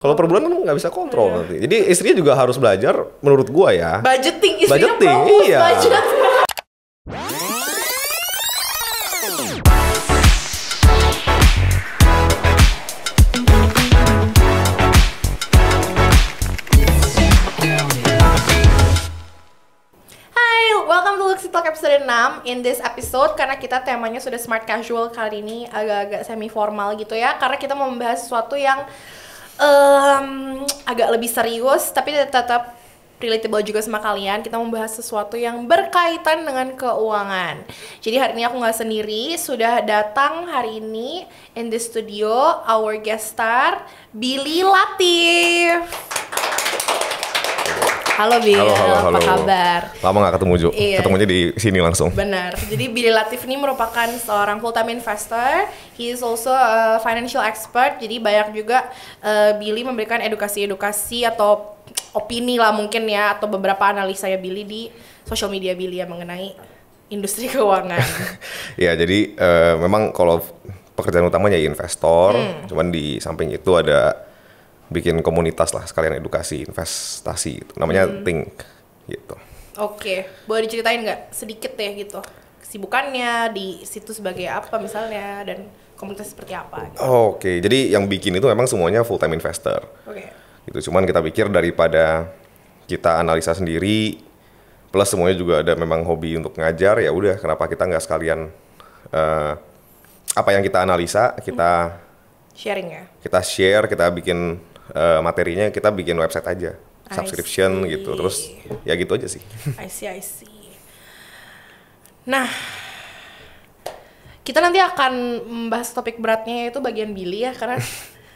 Kalau per bulan kan nggak bisa kontrol nanti. Jadi istrinya juga harus belajar, menurut gua ya. Budgeting, istrinya Budgeting, fokus iya. budget. Welcome to Luxy Talk episode 6. In this episode, karena kita temanya sudah smart casual kali ini, agak-agak semi formal gitu ya. Karena kita mau membahas sesuatu yang agak lebih serius, tapi tetap relatable juga sama kalian. Kita membahas sesuatu yang berkaitan dengan keuangan. Jadi hari ini aku nggak sendiri, sudah datang hari ini in the studio our guest star Billy Latif. Halo Bill, Halo. apa kabar? Lama nggak ketemu Jo, Iya. ketemunya di sini langsung. Benar, jadi Billy Latif ini merupakan seorang full-time investor. He is also a financial expert, jadi banyak juga Billy memberikan edukasi-edukasi atau opini lah mungkin ya, atau beberapa analisa ya Billy di social media Billy ya mengenai industri keuangan. Ya jadi memang kalau pekerjaan utamanya ya investor, cuman di samping itu ada bikin komunitas lah, sekalian edukasi investasi gitu. Namanya Think gitu. Oke, boleh diceritain nggak sedikit ya gitu kesibukannya di situ sebagai apa misalnya dan komunitas seperti apa? Gitu. Oke, jadi yang bikin itu memang semuanya full time investor. Oke. Gitu. Cuman kita pikir daripada kita analisa sendiri, plus semuanya juga ada memang hobi untuk ngajar, ya udah kenapa kita nggak sekalian apa yang kita analisa kita Sharing ya. kita share, kita bikin materinya, kita bikin website aja, subscription gitu, terus ya gitu aja sih. I see. Nah, kita nanti akan membahas topik beratnya yaitu bagian Billy ya, karena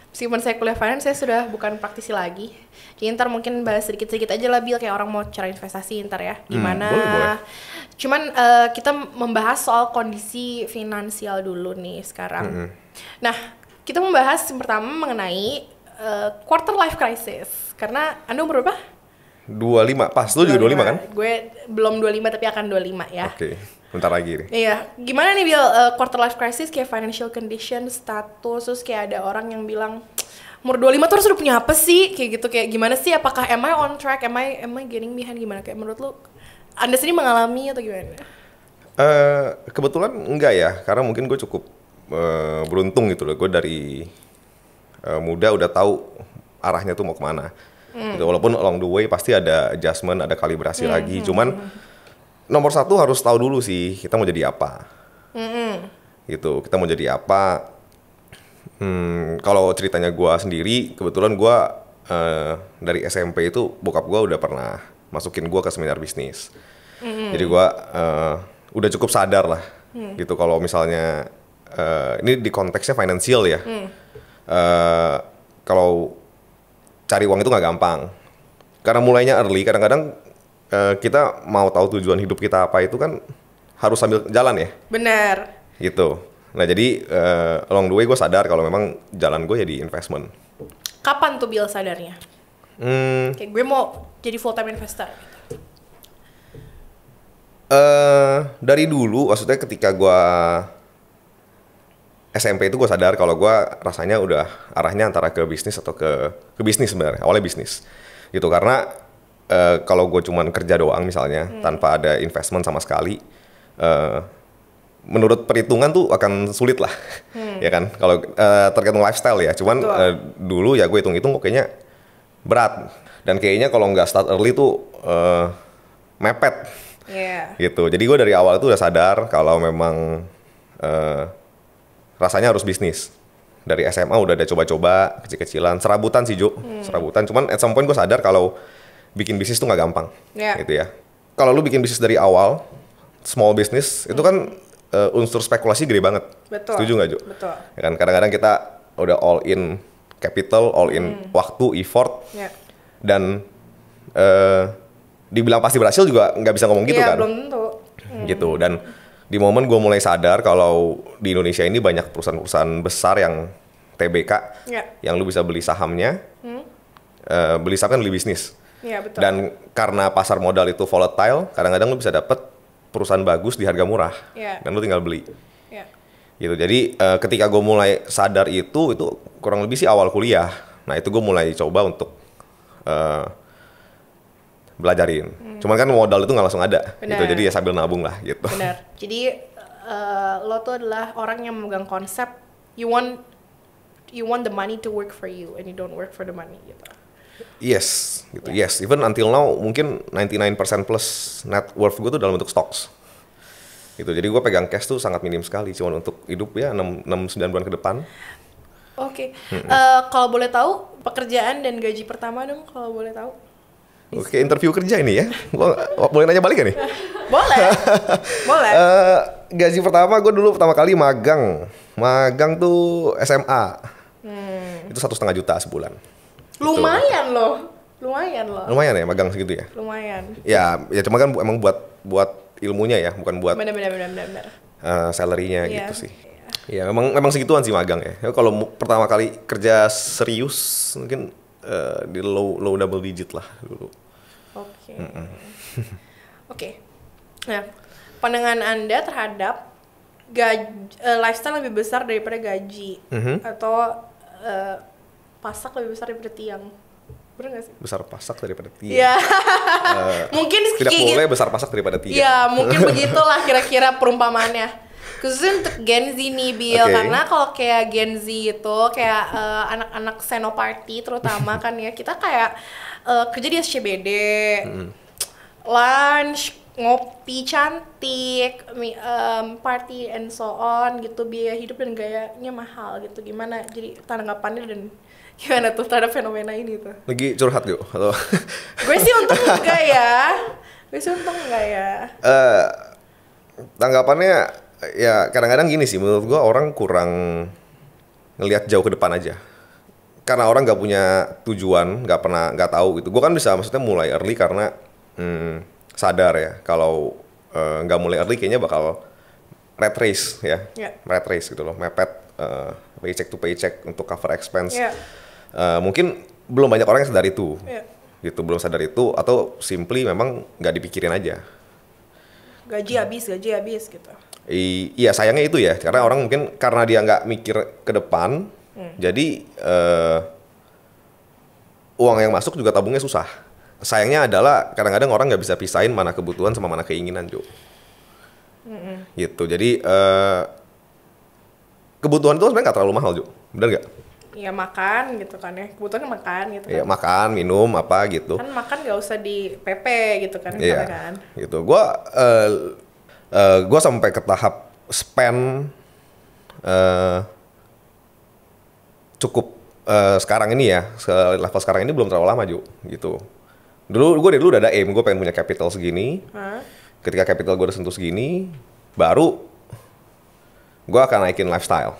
meskipun saya kuliah finance, saya sudah bukan praktisi lagi. Jadi ntar mungkin bahas sedikit-sedikit aja lah Bill, kayak orang mau cara investasi ntar ya, gimana. Boleh. Cuman kita membahas soal kondisi finansial dulu nih sekarang. Nah, kita membahas yang pertama mengenai quarter life crisis. Karena Anda umur berapa? 25, pas lu juga 25 kan? Gue belum 25 tapi akan 25 ya. Oke, bentar lagi nih. Iya, gimana nih Bill, quarter life crisis kayak financial condition, status, terus kayak ada orang yang bilang umur 25 tuh harus udah punya apa sih? Kayak gitu, kayak gimana sih? Apakah am I on track? Am I getting behind? Gimana? Kayak menurut lu, Anda sendiri mengalami atau gimana? Kebetulan enggak ya, karena mungkin gue cukup beruntung gitu loh. Gue dari muda udah tahu arahnya tuh mau kemana. Gitu. Walaupun along the way pasti ada adjustment, ada kalibrasi lagi. Cuman nomor satu harus tahu dulu sih kita mau jadi apa. Gitu, kita mau jadi apa. Kalau ceritanya gue sendiri, kebetulan gue dari SMP itu bokap gue udah pernah masukin gue ke seminar bisnis. Jadi gue udah cukup sadar lah. Gitu kalau misalnya ini di konteksnya finansial ya. Kalau cari uang itu nggak gampang, karena mulainya early. Kadang-kadang kita mau tahu tujuan hidup kita apa itu kan harus sambil jalan ya. Bener. Gitu. Nah jadi along the way gue sadar kalau memang jalan gue ya di investment. Kapan tuh Bill sadarnya? Kayak gue mau jadi full time investor. Dari dulu, maksudnya ketika gue SMP itu gue sadar kalau gue rasanya udah arahnya antara ke bisnis atau ke bisnis sebenarnya, awalnya bisnis gitu. Karena kalau gue cuman kerja doang misalnya tanpa ada investment sama sekali, menurut perhitungan tuh akan sulit lah. Ya kan, kalau tergantung lifestyle ya. Cuman dulu ya gue hitung-hitung kok kayaknya berat, dan kayaknya kalau nggak start early tuh mepet. Gitu. Jadi gue dari awal tuh udah sadar kalau memang rasanya harus bisnis. Dari SMA udah ada coba-coba, kecil-kecilan, serabutan sih Jo, serabutan. Cuman at some point gue sadar kalau bikin bisnis tuh nggak gampang, gitu ya. Kalau lu bikin bisnis dari awal, small business, itu kan unsur spekulasi gede banget. Betul. Setuju nggak Jo? Betul. Ya kan, kadang-kadang kita udah all in capital, all in waktu, effort, dan dibilang pasti berhasil juga nggak bisa ngomong gitu kan. Belum tentu. Gitu, dan di momen gue mulai sadar kalau di Indonesia ini banyak perusahaan-perusahaan besar yang TBK, yang lu bisa beli sahamnya, beli saham kan beli bisnis. Betul. Dan karena pasar modal itu volatile, kadang-kadang lu bisa dapet perusahaan bagus di harga murah, dan lu tinggal beli. Gitu. Jadi ketika gue mulai sadar itu kurang lebih sih awal kuliah. Nah itu gue mulai coba untuk belajarin. Cuman kan modal itu nggak langsung ada, gitu. Jadi ya sambil nabung lah, gitu. Benar. Jadi lo tuh adalah orang yang memegang konsep you want the money to work for you and you don't work for the money, gitu. Yes, gitu. Yes, even until now mungkin 99% plus net worth gue tuh dalam bentuk stocks. Gitu. Jadi gue pegang cash tuh sangat minim sekali, cuman untuk hidup ya 6-9 bulan ke depan. Oke. Kalau boleh tahu pekerjaan dan gaji pertama dong, kalau boleh tahu. Oke, interview kerja ini ya. Gua boleh nanya balik gak nih? Boleh. Boleh. Gaji pertama gue dulu pertama kali magang. Magang tuh SMA. Itu 1,5 juta sebulan. Lumayan loh. Lumayan loh. Lumayan ya magang segitu ya? Lumayan. Ya cuma kan emang buat ilmunya ya, bukan buat Benar. salary-nya Iya. gitu sih. Ya memang segituan sih magang ya. Kalau pertama kali kerja serius mungkin di low double digit lah dulu. Oke. Oke. Nah, pandangan Anda terhadap lifestyle lebih besar daripada gaji atau pasak lebih besar daripada tiang? Bener gak sih? Besar pasak daripada tiang. Iya. Mungkin Tidak boleh besar pasak daripada tiang. Iya, mungkin begitulah kira-kira perumpamaannya. Khususnya untuk Gen Z nih, Bill. Okay. Karena kalau kayak Gen Z itu, kayak anak-anak Senoparty terutama kan ya, kita kayak kerja di SCBD, lunch, ngopi cantik, party and so on gitu, biaya hidup dan gayanya mahal gitu. Gimana jadi tanggapannya dan gimana tuh terhadap fenomena ini tuh? Lagi curhat yuk atau Gue sih untung enggak ya. Tanggapannya ya kadang-kadang gini sih, menurut gua orang kurang ngelihat jauh ke depan aja. Karena orang nggak punya tujuan, nggak tahu gitu. Gua kan bisa maksudnya mulai early karena sadar ya kalau nggak mulai early kayaknya bakal rat race ya. Rat race gitu loh, mepet paycheck to paycheck untuk cover expense. Mungkin belum banyak orang yang sadar itu. Gitu, belum sadar itu atau simply memang nggak dipikirin aja. Gaji habis gitu. Iya sayangnya itu ya, karena orang mungkin karena dia nggak mikir ke depan, jadi uang yang masuk juga tabungnya susah. Sayangnya adalah kadang-kadang orang nggak bisa pisahin mana kebutuhan sama mana keinginan, Jo. Gitu, jadi kebutuhan itu sebenarnya nggak terlalu mahal, Jo. Bener nggak? Iya makan gitu kan ya, kebutuhan makan gitu kan. Iya makan, minum, apa gitu. Kan makan nggak usah di PP gitu kan, Iya, kan. Gitu. Gua sampai ke tahap spend cukup sekarang ini ya, level sekarang ini belum terlalu lama juga gitu. Gue udah ada aim, gue pengen punya capital segini. Ketika capital gue udah sentuh segini, baru gue akan naikin lifestyle.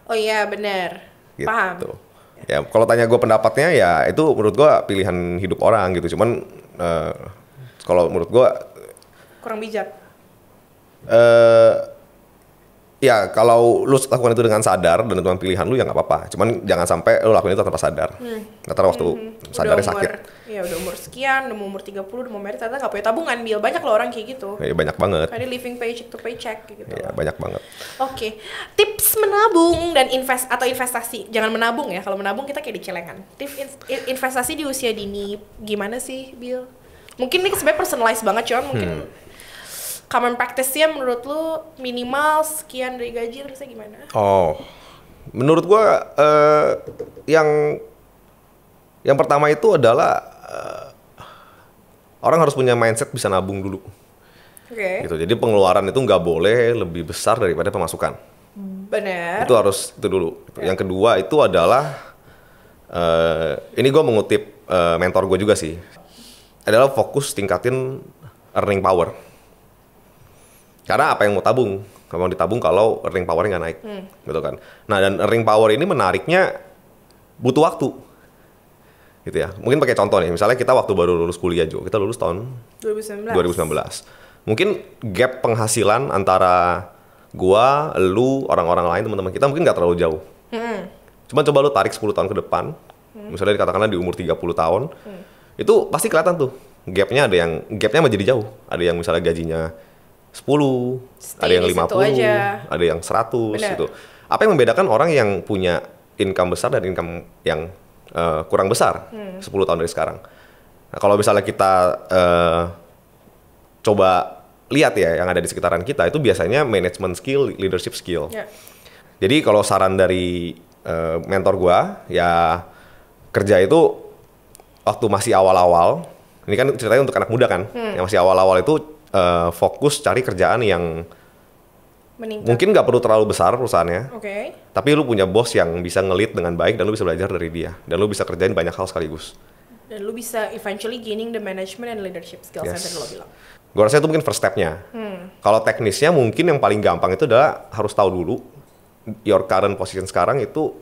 Oh iya benar, Gitu. paham. Ya kalau tanya gue pendapatnya ya itu menurut gue pilihan hidup orang gitu. Cuman kalau menurut gue Kurang bijak. ya kalau lu lakukan itu dengan sadar dan dengan pilihan lu ya nggak apa-apa. Cuman jangan sampai lu lakuin itu tanpa sadar. Ntar waktu sadarnya sakit. Iya udah umur sekian, udah umur 30, udah mau married, ternyata nggak punya tabungan, Bill. Banyak loh orang kayak gitu. Ya, banyak banget. Kayak living paycheck to paycheck gitu. Ya banyak banget. Oke, tips menabung dan investasi. Jangan menabung ya, kalau menabung kita kayak dicelengan. Tips investasi di usia dini gimana sih, Bill? Mungkin ini sebenarnya personalized banget, cuman mungkin common practice-nya menurut lu minimal sekian dari gaji terusnya gimana? Oh, menurut gua yang pertama itu adalah orang harus punya mindset bisa nabung dulu. Oke. Gitu. Jadi pengeluaran itu nggak boleh lebih besar daripada pemasukan. Benar. Itu dulu. Yang kedua itu adalah ini gua mengutip mentor gue juga sih. Adalah fokus tingkatin earning power. Karena apa yang mau tabung? Kalau ditabung kalau earning power-nya nggak naik, gitu kan. Nah dan earning power ini menariknya butuh waktu, gitu ya. Mungkin pakai contoh nih, misalnya kita waktu baru lulus kuliah juga, kita lulus tahun 2019. Mungkin gap penghasilan antara gua, lu, orang-orang lain, teman-teman kita mungkin nggak terlalu jauh. Cuman coba lu tarik 10 tahun ke depan, misalnya dikatakanlah di umur 30 tahun, itu pasti kelihatan tuh gapnya menjadi jauh. Ada yang misalnya gajinya 10, ada yang 50, ada yang 100 gitu. Apa yang membedakan orang yang punya income besar dan income yang kurang besar 10 tahun dari sekarang. Nah, kalau misalnya kita coba lihat ya yang ada di sekitaran kita itu biasanya management skill, leadership skill. Yeah. Jadi kalau saran dari mentor gua ya kerja itu waktu masih awal-awal, ini kan ceritanya untuk anak muda kan, yang masih awal-awal itu fokus cari kerjaan yang Meningkat. mungkin nggak perlu terlalu besar perusahaannya, Oke. tapi lu punya bos yang bisa nge-lead dengan baik dan lu bisa belajar dari dia dan lu bisa kerjain banyak hal sekaligus. Dan lu bisa eventually gaining the management and leadership skills yang Yes. tadi lo bilang. Gue rasa itu mungkin first step-nya. Kalau teknisnya mungkin yang paling gampang itu adalah harus tahu dulu your current position sekarang itu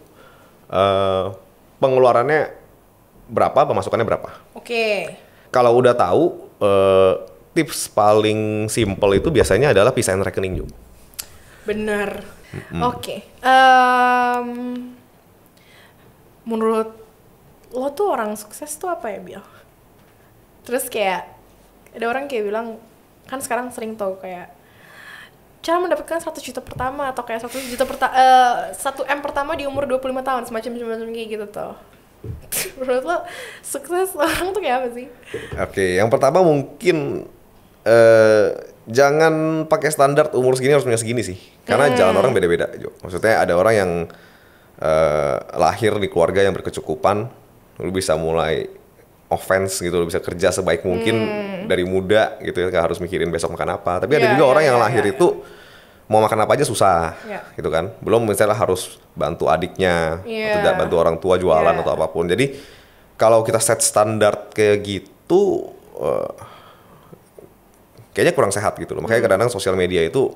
pengeluarannya berapa, pemasukannya berapa. Oke. Kalau udah tahu, tips paling simple itu biasanya adalah pisahin rekening juga. Bener. Oke. Menurut lo tuh orang sukses tuh apa ya, Bil? Terus kayak ada orang kayak bilang, kan sekarang sering tau kayak cara mendapatkan 100 juta pertama atau kayak 1 M pertama di umur 25 tahun, semacam kayak gitu tuh. Menurut lo sukses orang tuh kayak apa sih? Oke, yang pertama mungkin jangan pakai standar umur segini harus punya segini sih. Karena jalan orang beda-beda, Jo. Maksudnya ada orang yang lahir di keluarga yang berkecukupan, lu bisa mulai offense gitu, lu bisa kerja sebaik mungkin dari muda gitu ya, nggak harus mikirin besok makan apa. Tapi ada juga orang yang lahir itu mau makan apa aja susah, gitu kan. Belum misalnya harus bantu adiknya, atau tidak bantu orang tua jualan atau apapun. Jadi kalau kita set standar kayak gitu, kayaknya kurang sehat gitu loh. Makanya kadang-kadang sosial media itu,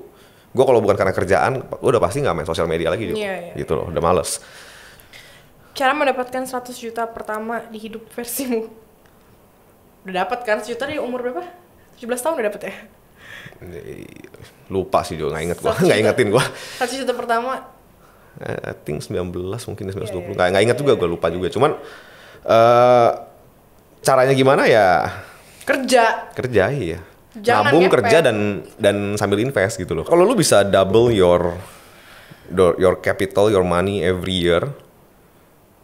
gue kalau bukan karena kerjaan, gue udah pasti nggak main sosial media lagi gitu loh, udah males. Cara mendapatkan 100 juta pertama di hidup versimu? Udah dapat kan 100 juta di umur berapa? 17 tahun udah dapet ya? Lupa sih Jo, nggak inget gue, nggak ingetin gue. 100 juta pertama? I think 19 mungkin 19-20, nggak inget juga, gue lupa juga. Cuman caranya gimana ya? Kerja iya. Jangan nabung, ngepet. kerja dan sambil invest gitu loh. Kalau lu bisa double your capital, your money every year,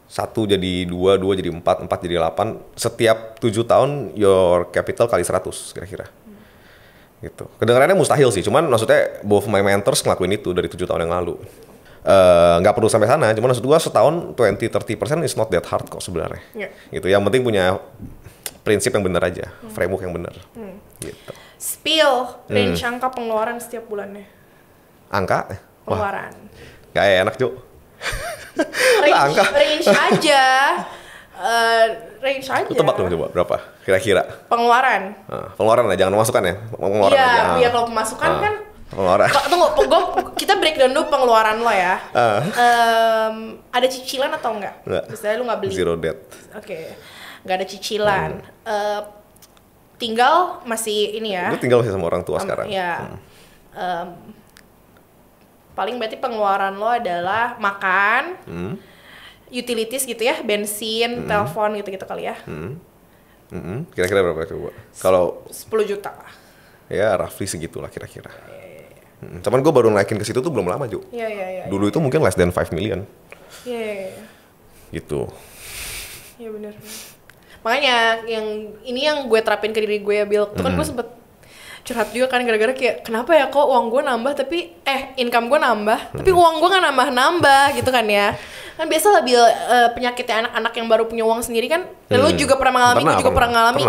1 jadi 2, 2 jadi 4, 4 jadi 8, setiap 7 tahun your capital kali 100 kira-kira. Gitu. Kedengarannya mustahil sih, cuman maksudnya both my mentors ngelakuin itu dari 7 tahun yang lalu. Nggak perlu sampai sana, cuman maksud gua setahun 20-30% is not that hard kok sebenarnya. Gitu. Yang penting punya prinsip yang benar aja, framework yang benar. Gitu. Spill range angka pengeluaran setiap bulannya. Angka? Pengeluaran. Gak enak, Jo. Range aja. Range aja. Lu tebak dong coba berapa kira-kira? Pengeluaran. Pengeluaran lah, jangan masukan ya. Pengeluaran aja. Iya, kalau pemasukan kan. Pengeluaran. Tunggu, kita breakdown dulu pengeluaran lo ya. Ada cicilan atau enggak? Misalnya lu nggak beli. Zero debt. Oke. Nggak ada cicilan. Tinggal masih ini ya. Gue tinggal masih sama orang tua sekarang. Iya. Paling berarti pengeluaran lo adalah makan, utilities gitu ya, bensin, telepon gitu-gitu kali ya. Kira-kira berapa coba? Kalau 10 juta. Ya roughly segitulah kira-kira. Cuman gue baru naikin ke situ tuh belum lama, Jo. Iya. Dulu itu mungkin less than 5 million. Iya. Gitu. Iya benar. Makanya yang gue terapin ke diri gue ya, Bill. Itu kan gue sempet curhat juga kan, gara-gara kayak kenapa ya kok uang gue nambah tapi income gue nambah tapi uang gue nggak nambah gitu kan ya. Kan biasa lah Bill, penyakitnya anak-anak yang baru punya uang sendiri kan. Dan lu juga pernah mengalami, gue juga pernah mengalami.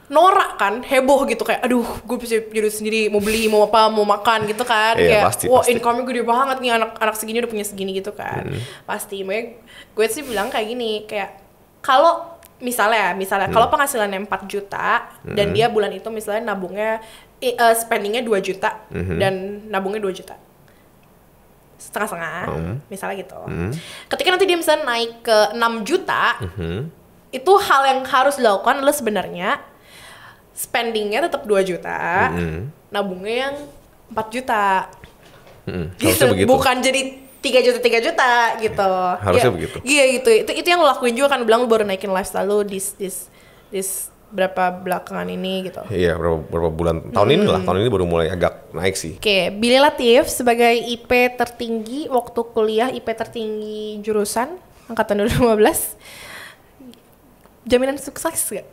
Norak kan, heboh gitu kayak aduh gue bisa jadi sendiri, mau beli, mau apa, mau makan gitu kan. Iya, kayak wah income-nya gede banget nih, anak segini udah punya segini gitu kan. Pasti, makanya gue sih bilang kayak gini, kayak kalau misalnya kalau penghasilannya 4 juta dan dia bulan itu misalnya nabungnya spendingnya 2 juta dan nabungnya 2 juta setengah-setengah misalnya gitu. Ketika nanti dia misalnya naik ke 6 juta itu hal yang harus dilakukan adalah sebenarnya spendingnya tetap 2 juta, nabungnya yang 4 juta gitu, bukan jadi 3 juta gitu. Harusnya begitu. Iya gitu. Itu yang lo lakuin juga kan, bilang lo baru naikin lifestyle lo this berapa belakangan ini gitu. Iya, berapa bulan. Tahun ini lah, tahun ini baru mulai agak naik sih. Oke, Billy Latif sebagai IP tertinggi waktu kuliah, IP tertinggi jurusan angkatan 2015. jaminan sukses gak?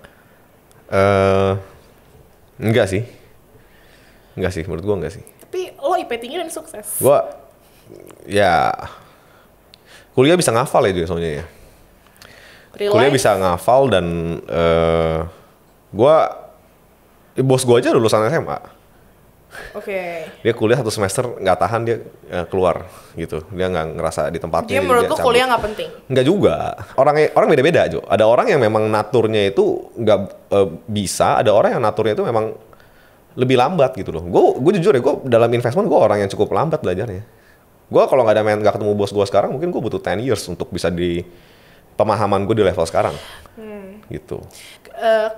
Enggak sih. Menurut gue enggak sih. Tapi lo IP tinggi dan sukses. Gue, ya, kuliah bisa ngafal ya juga soalnya ya. Kuliah bisa ngafal dan bos gue aja lulusan SMA. Oke. Dia kuliah 1 semester nggak tahan, dia keluar gitu. Dia nggak ngerasa di tempatnya. Jadi menurut lo kuliah nggak penting? Nggak juga. Orang beda-beda Jo. Ada orang yang memang naturnya itu nggak bisa. Ada orang yang naturnya itu memang lebih lambat gitu loh. Gue jujur ya, gue dalam investment gue orang yang cukup lambat belajarnya. Gue kalau nggak ketemu bos gue sekarang, mungkin gue butuh 10 years untuk bisa di pemahaman gue di level sekarang. Gitu.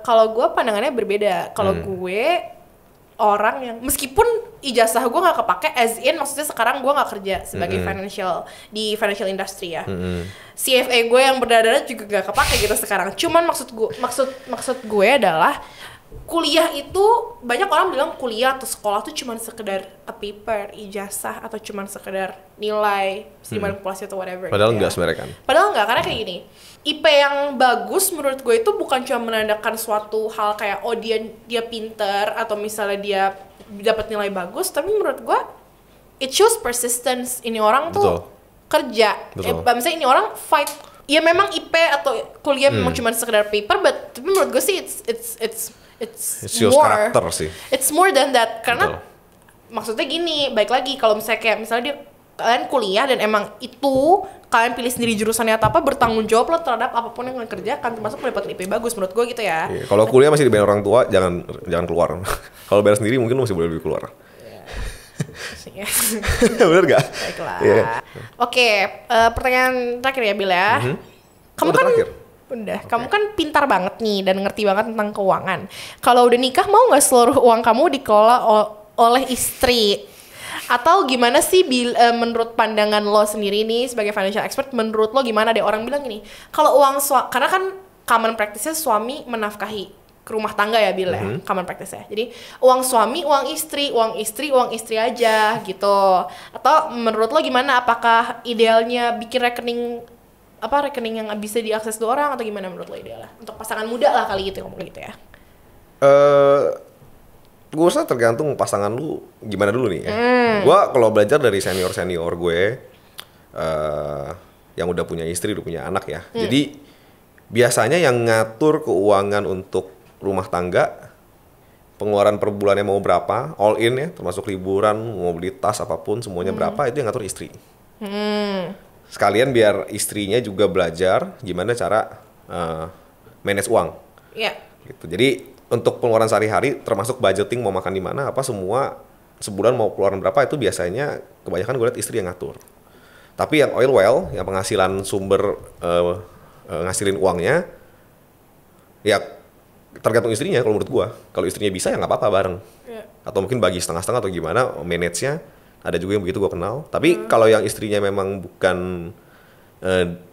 Kalau gue pandangannya berbeda. Kalau gue orang yang meskipun ijazah gue nggak kepake, as in maksudnya sekarang gue nggak kerja sebagai financial industry ya. CFA gue yang berdarah juga nggak kepake gitu sekarang. Cuman maksud gue adalah kuliah itu, banyak orang bilang kuliah atau sekolah tuh cuman sekedar a paper, ijazah, atau cuman sekedar nilai, dimanipulasi atau whatever. Padahal gitu enggak ya. sebenarnya kan. Padahal enggak, karena kayak gini, IP yang bagus menurut gue itu bukan cuma menandakan suatu hal kayak oh dia pinter atau misalnya dia dapat nilai bagus, tapi menurut gue it shows persistence. Ini orang tuh Betul. kerja. Misalnya ini orang fight. Ya memang IP atau kuliah memang cuma sekedar paper, tapi menurut gue sih it's shows more. karakter sih. It's more than that. Karena Betul. maksudnya gini, baik lagi kalau misalnya kalian kuliah dan emang itu kalian pilih sendiri jurusannya atau apa, bertanggung jawab lo terhadap apapun yang kalian kerjakan, termasuk mendapatkan IP bagus menurut gue gitu ya. Iya, kalau kuliah masih dibayar orang tua, jangan keluar. Kalau bayar sendiri mungkin lo masih boleh lebih keluar. Bener gak? Baiklah. Yeah. Oke, pertanyaan terakhir ya Bil ya. Kamu Udah kan terakhir? Udah, kamu kan pintar banget nih dan ngerti banget tentang keuangan. Kalau udah nikah, mau nggak seluruh uang kamu dikelola oleh istri? Atau gimana sih menurut pandangan lo sendiri nih sebagai financial expert, menurut lo gimana deh? Orang bilang gini, kalau karena kan common practice-nya suami menafkahi ke rumah tangga ya Bil ya, common practice-nya. Jadi uang suami, uang istri aja gitu. Atau menurut lo gimana? Apakah idealnya bikin rekening yang bisa diakses 2 orang atau gimana menurut lo idealnya? Untuk pasangan muda lah kali gitu, ngomong gitu ya. Gue rasa tergantung pasangan lu gimana dulu nih ya. Gue kalau belajar dari senior gue yang udah punya istri, udah punya anak ya. Jadi biasanya yang ngatur keuangan untuk rumah tangga, pengeluaran per bulannya mau berapa, all in ya, termasuk liburan, mau beli tas apapun, semuanya berapa, itu yang ngatur istri. Sekalian biar istrinya juga belajar gimana cara manage uang. Iya. Gitu. Jadi untuk pengeluaran sehari-hari, termasuk budgeting mau makan di mana, apa semua sebulan mau keluaran berapa, itu biasanya kebanyakan gue lihat istri yang ngatur. Tapi yang oil well, yang penghasilan sumber ngasilin uangnya, ya tergantung istrinya kalau menurut gue. Kalau istrinya bisa ya nggak apa-apa bareng. Yeah. Atau mungkin bagi setengah-setengah atau gimana manage-nya. Ada juga yang begitu gue kenal. Tapi kalau yang istrinya memang bukan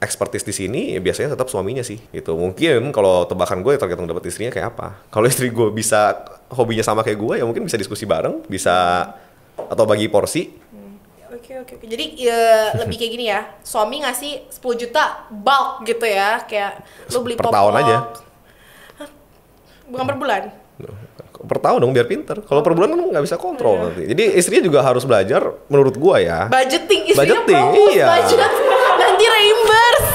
expertise di sini, ya biasanya tetap suaminya sih. Gitu. Mungkin kalau tebakan gue ya tergantung dapat istrinya kayak apa. Kalau istri gue bisa hobinya sama kayak gue, ya mungkin bisa diskusi bareng, bisa atau bagi porsi. Oke. Jadi lebih kayak gini ya, suami ngasih 10 juta bulk gitu ya, kayak lu beli per popok. tahun aja. Bukan per bulan? Per tahun dong biar pinter. Kalau per bulan kan nggak bisa kontrol nanti. Jadi istrinya juga harus belajar menurut gua ya. Budgeting, istrinya Budgeting, propose iya. budget. Nanti reimburse.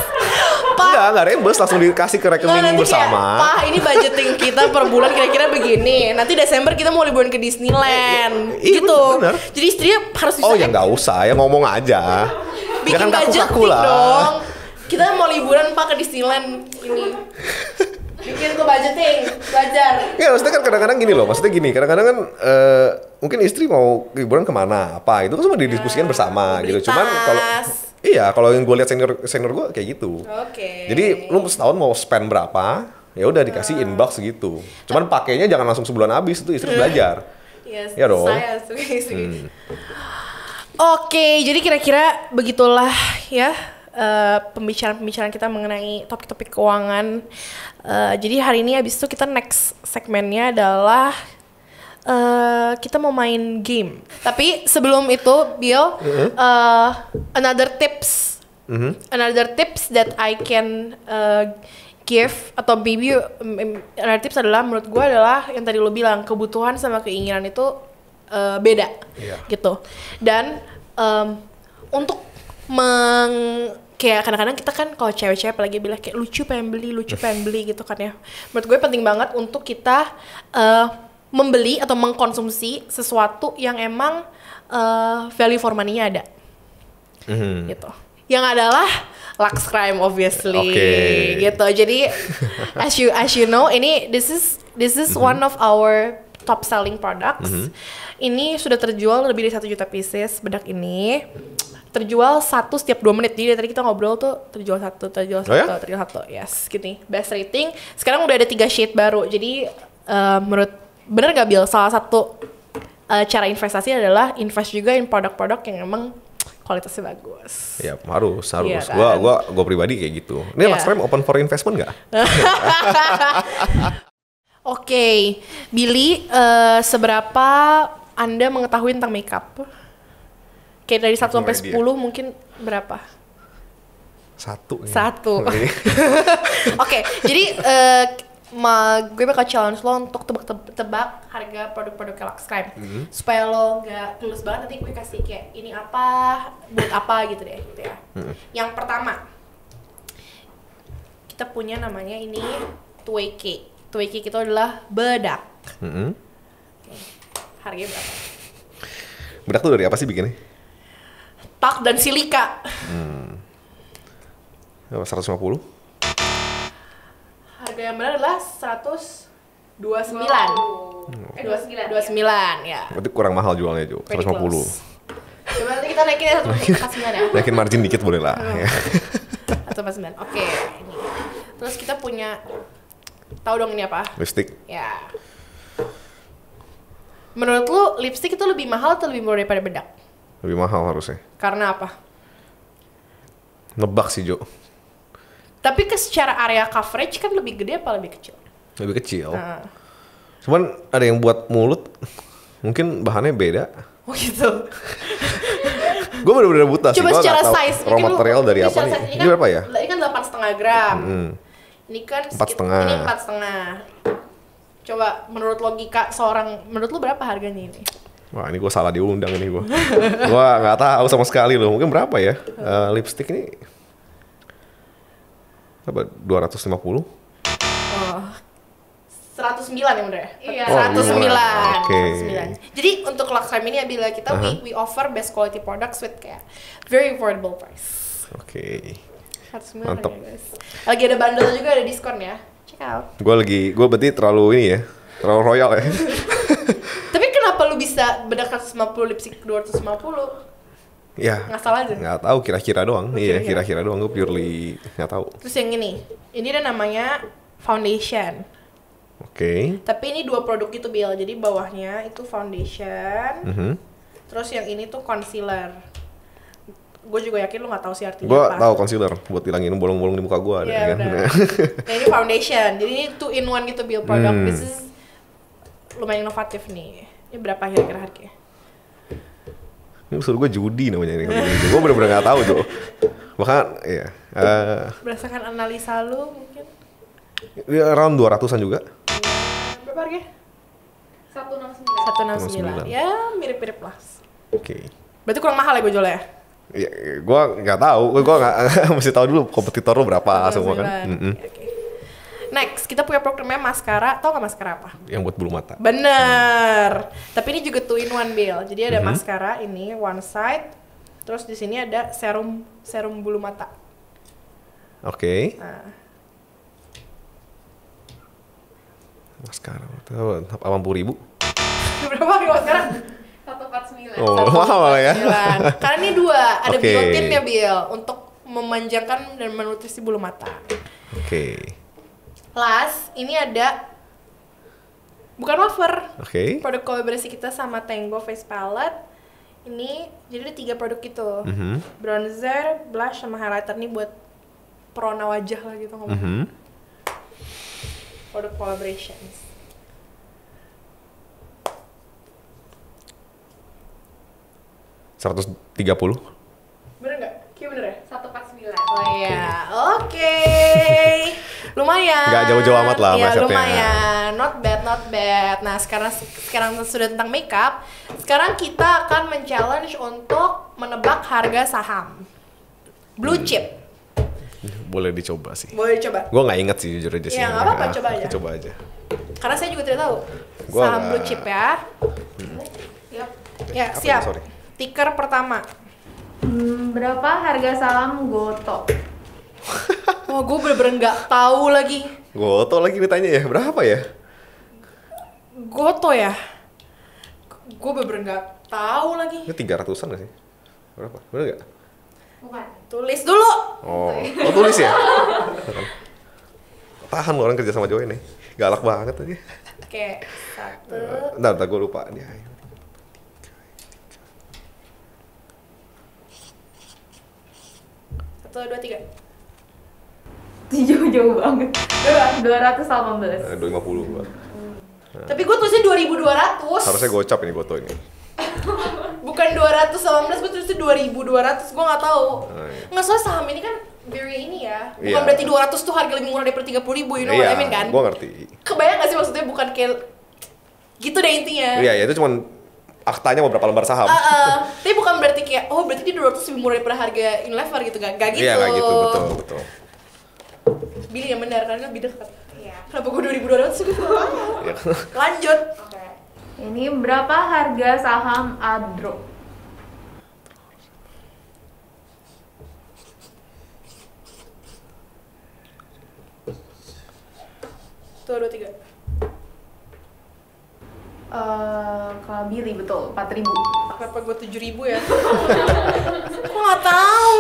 Enggak reimburse, langsung dikasih ke rekening bersama. Kayak, Pak, ini budgeting kita per bulan kira-kira begini. Nanti Desember kita mau liburan ke Disneyland. Iya, gitu. bener. Jadi istrinya harus bisa. Oh ya nggak usah, ya ngomong aja. Bikin Jangan kaku-kaku budgeting lah. dong. Kita mau liburan Pak ke Disneyland ini. Bikin tuh budgeting, belajar. Ya maksudnya kan kadang-kadang gini loh, kadang-kadang kan mungkin istri mau liburan kemana, apa itu kan semua didiskusikan bersama gitu. Cuman kalau yang gue lihat senior gue kayak gitu. Oke. Jadi lu setahun mau spend berapa, ya udah dikasih inbox segitu. Cuman pakainya jangan langsung sebulan habis, itu istri belajar. Yes, ya dong. Saya Oke, jadi kira-kira begitulah ya pembicaraan kita mengenai topik-topik keuangan. Jadi hari ini abis itu kita next segmennya adalah kita mau main game. Tapi sebelum itu, Bill, another tips that I can gift atau maybe another tips adalah menurut gue adalah yang tadi lo bilang, kebutuhan sama keinginan itu beda gitu. Dan untuk kayak kadang-kadang kita kan kalau cewek-cewek apalagi bilang kayak lucu pengen beli gitu kan ya. Menurut gue penting banget untuk kita membeli atau mengkonsumsi sesuatu yang emang value for money-nya ada. Gitu. Yang adalah Lux Crime obviously. Gitu. Jadi as you know, this is one of our top selling products. Ini sudah terjual lebih dari 1 juta pieces bedak ini. Terjual 1 setiap 2 menit. Jadi tadi kita ngobrol tuh terjual satu. Yes, gini. Best rating. Sekarang udah ada 3 shade baru. Jadi menurut bener gak Bill? Salah satu cara investasi adalah invest juga in produk-produk yang emang kualitasnya bagus. Ya harus. Iya, kan? Gua pribadi kayak gitu. Ini Lux Crime open for investment nggak? Oke, Billy, seberapa Anda mengetahui tentang makeup? Kayak dari 1 sampai 10 mungkin berapa? 1. Oke, jadi gue bakal challenge lo untuk tebak harga produk-produk Lux Crime. Supaya lo gak tulus banget, nanti gue kasih kayak ini apa, buat apa gitu deh gitu ya. Yang pertama, kita punya namanya ini Tway Cake. Tway Cake itu adalah bedak. Harganya berapa? Bedak tuh dari apa sih bikinnya? Tak dan silika. 150? Harga yang benar adalah 129. 29 ya. Berarti kurang mahal jualnya, Jo. 150. Coba nanti kita naikin ya 149 ya. Naikin margin dikit boleh lah. 149. Oke, ini. Terus kita punya, tahu dong ini apa? Lipstick. Ya. Menurut lu lipstick itu lebih mahal atau lebih murah daripada bedak? Lebih mahal harusnya. Karena apa? Nebak sih, Jo. Tapi secara area coverage kan lebih gede apa lebih kecil? Lebih kecil. Cuman ada yang buat mulut, mungkin bahannya beda. Oh gitu. Gue bener-bener buta sih. Coba Gua secara nggak tahu size. raw material dari apa nih? Ini berapa ya? Ini kan 8,5 gram. Ini kan 4,5. Ini 4,5. Coba menurut logika menurut lu berapa harganya ini? Wah, ini gue salah diundang ini gue. Gue nggak tahu sama sekali loh. Mungkin berapa ya? Lipstick ini apa? 250? Oh, 109 ya bener ya? Iya. 109. Oke. 109. Jadi untuk Lux Crime ini bila kita we offer best quality products with kayak very affordable price. Oke. 109 Mantap. ya guys. Lagi ada bundle juga, ada diskon ya. Check out. Gue berarti terlalu ini ya, terlalu royal ya. Tapi kenapa lu bisa bedak 150 lipstick 250? Ya. Ngasal aja. Nggak tahu, kira-kira doang. Iya, kira-kira. kira-kira doang. Gue purely nggak tahu. Terus yang ini ada namanya foundation. Oke. Tapi ini 2 produk gitu Bill. Jadi bawahnya itu foundation. Terus yang ini tuh concealer. Gue juga yakin lu nggak tahu sih artinya Gue apa. tahu concealer buat hilangin bolong-bolong di muka gue. Iya, benar. Nah, ini foundation. Jadi ini 2 in 1 gitu Bill produk. This is lumayan inovatif nih. Ini berapa kira-kira harganya? Ini usul gue judi namanya ini. Gue bener-bener nggak tahu tuh. Bahkan, iya. Berdasarkan analisa lu mungkin. Ya, around 200-an juga. Berapa harganya? 169. 169. Ya mirip-mirip lah. Oke. Berarti kurang mahal ya gue jualnya? Ya, gue nggak tahu. Gue nggak mesti tahu dulu kompetitor lo berapa semua kan. Oke. Next, kita punya programnya maskara. Tau gak maskara apa? Yang buat bulu mata. Bener. Tapi ini juga 2 in 1 Bill. Jadi ada maskara ini one side. Terus di sini ada serum bulu mata. Oke. Nah, Maskara. 80.000. berapa harga maskara? 149. Oh, mahal ya. 149. Karena ini 2, ada Oke. biotinnya Bill untuk memanjangkan dan menutrisi bulu mata. Oke. Plus, ini ada bukan wafer. Oke. Produk kolaborasi kita sama Tango Face Palette. Ini jadi ada 3 produk itu. Bronzer, blush, sama highlighter nih buat perona wajah lah gitu ngomong. Produk collaborations. $130. Bener nggak? Kayaknya bener ya? 149. Oh iya, oke. lumayan. Nggak jauh-jauh amat lah ya, mindsetnya. lumayan, not bad. Nah sekarang sudah tentang makeup, sekarang kita akan men-challenge untuk menebak harga saham blue chip. Boleh dicoba sih. Boleh coba. Gue nggak inget sih jujur aja sih. Ya nggak apa-apa, coba aja. Coba aja. Karena saya juga tidak tahu Gua saham nggak- blue chip ya. Yap. Ya Apa siap. ini, sorry? Ticker pertama. Berapa harga saham Goto? Wah gue bener-bener nggak tahu lagi. Goto lagi ditanya ya, berapa ya? Goto ya. Gue bener-bener nggak tahu lagi. Ini 300-an nggak sih? Berapa? Bener nggak? Bukan. Tulis dulu. Oh tulis ya? Tahan lo orang kerja sama Joy nih. Galak banget aja. Oke, satu. Ntar gue lupa. Dia. Satu, dua, tiga. Jauh-jauh banget. 218. 250 gua. Tapi gue tulisnya 2200. Harusnya gocap ini Goto ini. Bukan 218, gue tulisnya 2200. Gue nggak tahu. Oh, iya. Nggak soal saham ini kan very ini ya. Bukan Iya. berarti 200 tuh harga lebih murah daripada 30.000, you know what I mean kan? Gue ngerti. Kebayang nggak sih maksudnya bukan kayak gitu deh intinya. Iya, ya itu cuman aktanya beberapa lembar saham. Tapi bukan berarti kayak oh berarti dia 200 lebih murah daripada harga Unilever gitu, gak gitu. Iya, kayak gitu, betul. Billy yang benar karena lebih dekat. Iya. Kenapa gue 2200 sih gue nggak tahu. Iya. Lanjut. Oke. Ini berapa harga saham Adro? Tuh, 23. Kalau Billy betul 4.000. Kenapa gue 7.000 ya? Gue nggak tahu.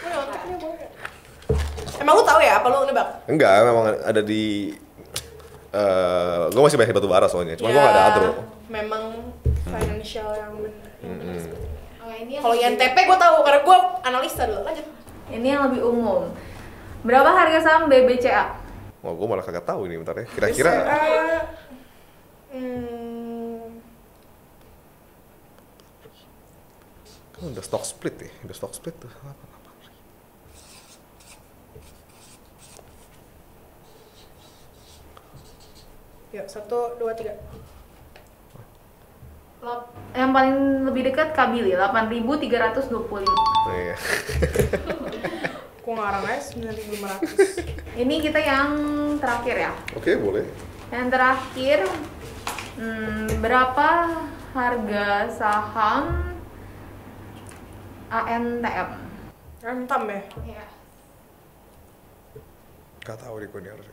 Mana otaknya boleh? Emang lu tahu ya? Apa lu nebak? Enggak, memang ada di gue masih banyak batu bara soalnya, cuman gue gak ada Adro. Memang financial yang benar. Oke, ini yang Kalau lebih- INTP gue tahu karena gue analisa dulu. Lanjut. Ini yang lebih umum. Berapa harga saham BBCA? Wah, gue malah kagak tahu ini bentar ya. Kira-kira kan udah stock split ya, udah stock split tuh. Yuk, 1, 2, 3. Yang paling lebih dekat Kabili 8.325. Iya. Gue ngarang aja 9.500. Ini kita yang terakhir ya. Oke, boleh. Yang terakhir, berapa harga saham ANTM? Rentam ya? Iya. Gak tahu deh gue ini harus.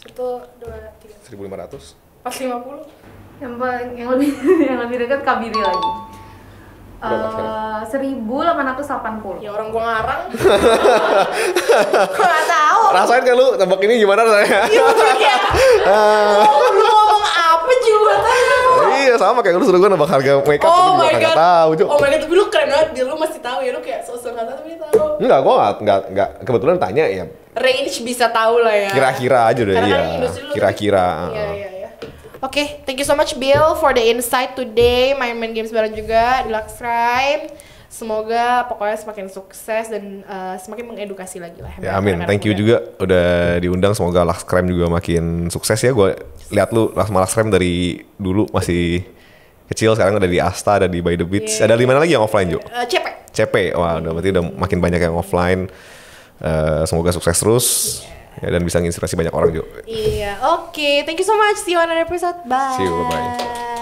Satu, dua, tiga. 1.500. 450. Yang lebih yang lebih dekat Kabili lagi. Berapa sekarang? 1.880. Ya orang gua ngarang. Gua nggak tahu. Rasain kan lu tebak ini gimana rasanya? Iya maksudnya kayak, lu ngomong apa juga tahu. Iya, sama kayak lu suruh gue nebak harga makeup, Oh gue my juga god. kagak tahu, Cuk. Oh my god, tapi lu keren banget. Dia lu masih tahu ya, lu kayak sosok nggak tahu tapi dia tahu. Enggak, gue enggak kebetulan tanya ya. Range bisa tahu lah ya. Kira-kira aja deh, Karena iya. kan industri lu Kira-kira. Iya, iya, iya. Oke, thank you so much Bill for the insight today. Main-main games bareng juga di Lux Crime. Semoga pokoknya semakin sukses dan semakin mengedukasi lagi lah. Ya amin, thank you juga udah diundang. Semoga Lux Crime juga makin sukses ya. Gue lihat lu Lux Crime dari dulu masih kecil, sekarang udah di Asta, ada di By The Beach. Yeah. Ada di mana lagi yang offline, Jo? CP. CP, wah udah berarti udah makin banyak yang offline. Semoga sukses terus ya, dan bisa nginspirasi banyak orang, Jo. Iya, oke. Thank you so much. See you on another episode. Bye. See you, bye-bye.